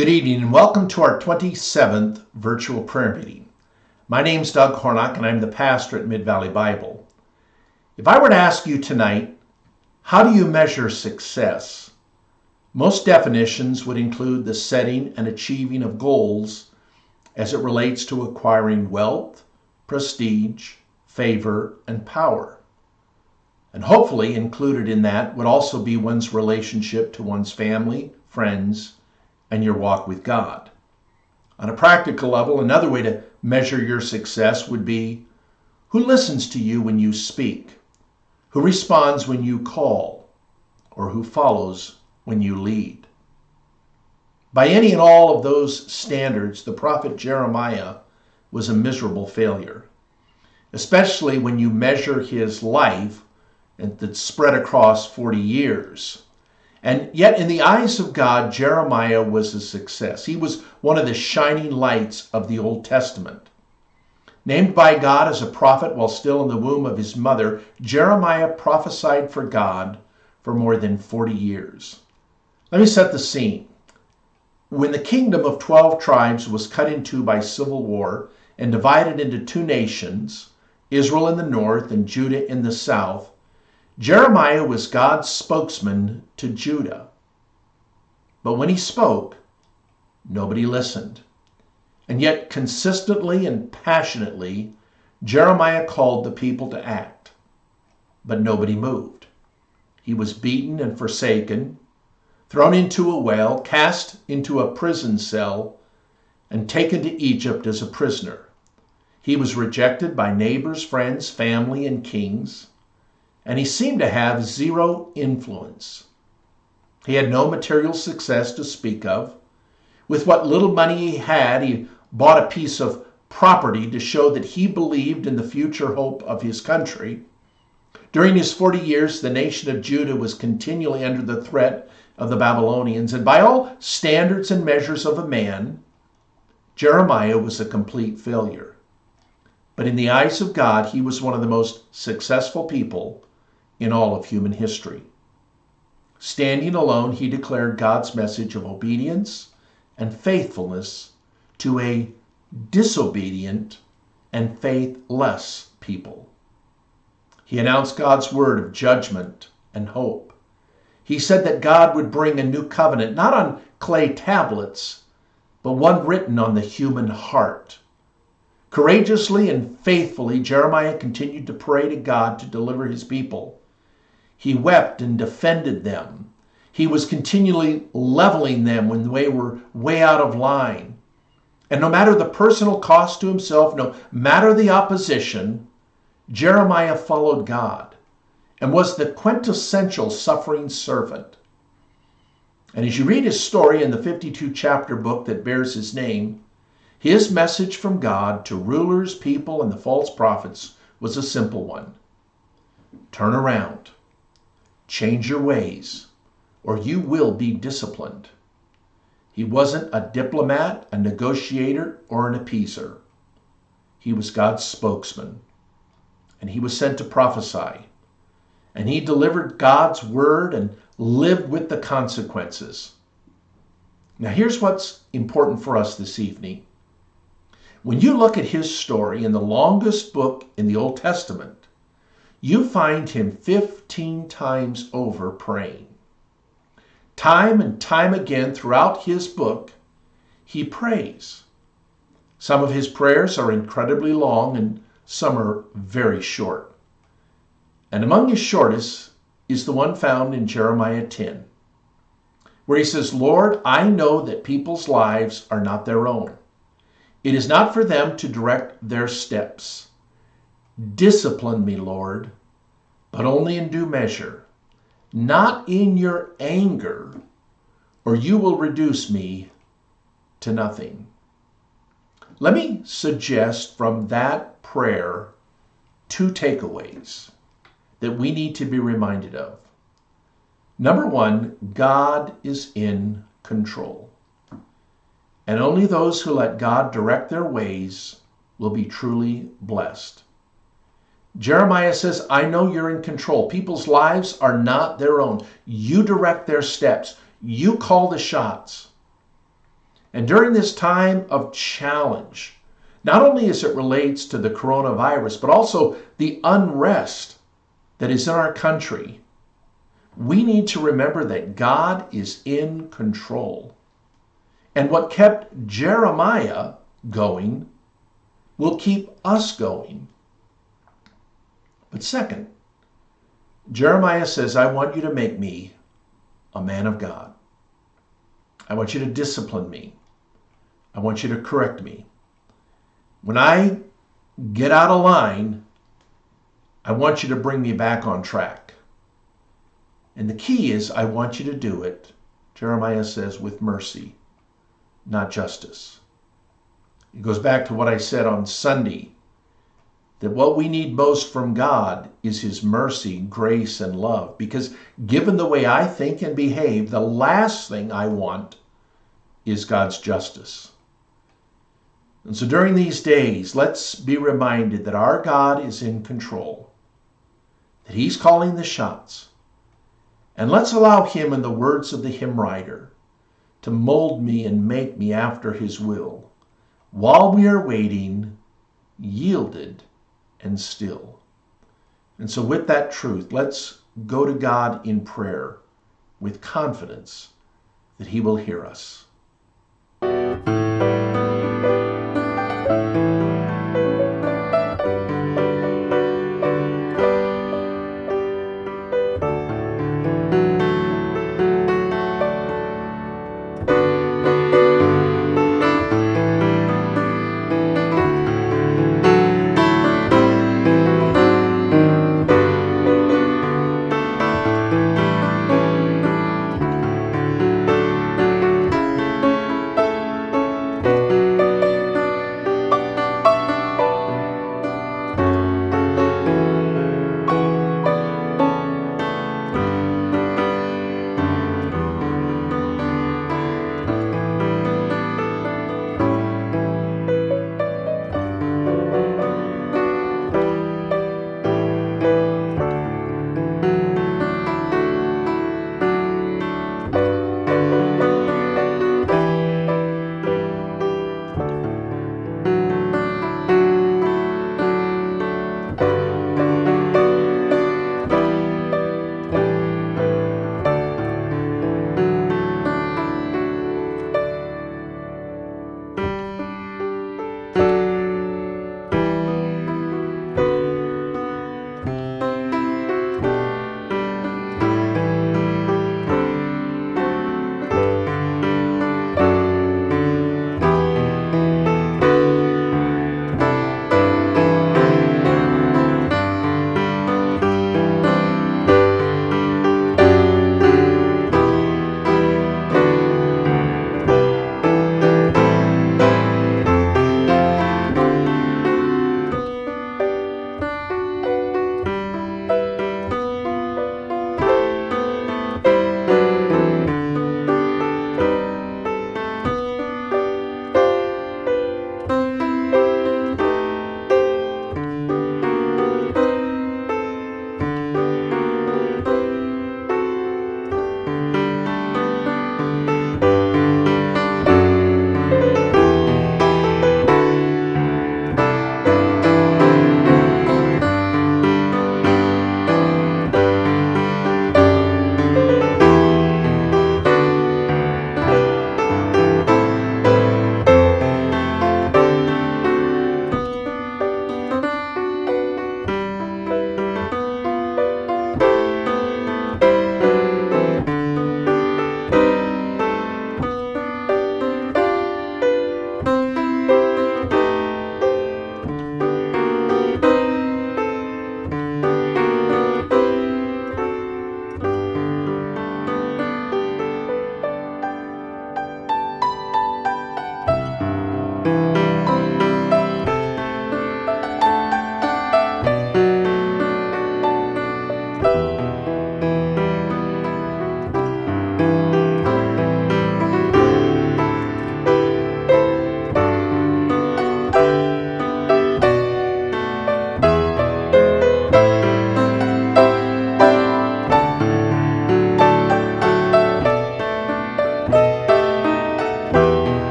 Good evening and welcome to our 27th virtual prayer meeting. My name's Doug Hornock and I'm the pastor at Mid-Valley Bible. If I were to ask you tonight, how do you measure success? Most definitions would include the setting and achieving of goals as it relates to acquiring wealth, prestige, favor, and power. And hopefully included in that would also be one's relationship to one's family, friends, and your walk with God. On a practical level, another way to measure your success would be who listens to you when you speak, who responds when you call, or who follows when you lead. By any and all of those standards, the prophet Jeremiah was a miserable failure, especially when you measure his life that's spread across 40 years. And yet, in the eyes of God, Jeremiah was a success. He was one of the shining lights of the Old Testament. Named by God as a prophet while still in the womb of his mother, Jeremiah prophesied for God for more than 40 years. Let me set the scene. When the kingdom of 12 tribes was cut in two by civil war and divided into two nations, Israel in the north and Judah in the south, Jeremiah was God's spokesman to Judah. But when he spoke, nobody listened. And yet consistently and passionately, Jeremiah called the people to act. But nobody moved. He was beaten and forsaken, thrown into a well, cast into a prison cell, and taken to Egypt as a prisoner. He was rejected by neighbors, friends, family, and kings. And he seemed to have zero influence. He had no material success to speak of. With what little money he had, he bought a piece of property to show that he believed in the future hope of his country. During his 40 years, the nation of Judah was continually under the threat of the Babylonians, and by all standards and measures of a man, Jeremiah was a complete failure. But in the eyes of God, he was one of the most successful people in all of human history. Standing alone, he declared God's message of obedience and faithfulness to a disobedient and faithless people. He announced God's word of judgment and hope. He said that God would bring a new covenant, not on clay tablets, but one written on the human heart. Courageously and faithfully, Jeremiah continued to pray to God to deliver his people. He wept and defended them. He was continually leveling them when they were way out of line. And no matter the personal cost to himself, no matter the opposition, Jeremiah followed God and was the quintessential suffering servant. And as you read his story in the 52-chapter book that bears his name, his message from God to rulers, people, and the false prophets was a simple one. Turn around. Change your ways, or you will be disciplined. He wasn't a diplomat, a negotiator, or an appeaser. He was God's spokesman, and he was sent to prophesy. And he delivered God's word and lived with the consequences. Now here's what's important for us this evening. When you look at his story in the longest book in the Old Testament, you find him 15 times over praying. Time and time again throughout his book, he prays. Some of his prayers are incredibly long and some are very short. And among his shortest is the one found in Jeremiah 10, where he says, Lord, I know that people's lives are not their own. It is not for them to direct their steps. Discipline me, Lord, but only in due measure, not in your anger, or you will reduce me to nothing. Let me suggest from that prayer 2 takeaways that we need to be reminded of. Number 1, God is in control. And only those who let God direct their ways will be truly blessed. Jeremiah says, I know you're in control. People's lives are not their own. You direct their steps. You call the shots. And during this time of challenge, not only as it relates to the coronavirus, but also the unrest that is in our country, we need to remember that God is in control. And what kept Jeremiah going will keep us going. But second, Jeremiah says, I want you to make me a man of God. I want you to discipline me. I want you to correct me. When I get out of line, I want you to bring me back on track. And the key is, I want you to do it, Jeremiah says, with mercy, not justice. It goes back to what I said on Sunday, that what we need most from God is his mercy, grace, and love. Because given the way I think and behave, the last thing I want is God's justice. And so during these days, let's be reminded that our God is in control, that he's calling the shots. And let's allow him, in the words of the hymn writer, to mold me and make me after his will, while we are waiting, yielded and still. And so with that truth, let's go to God in prayer with confidence that he will hear us.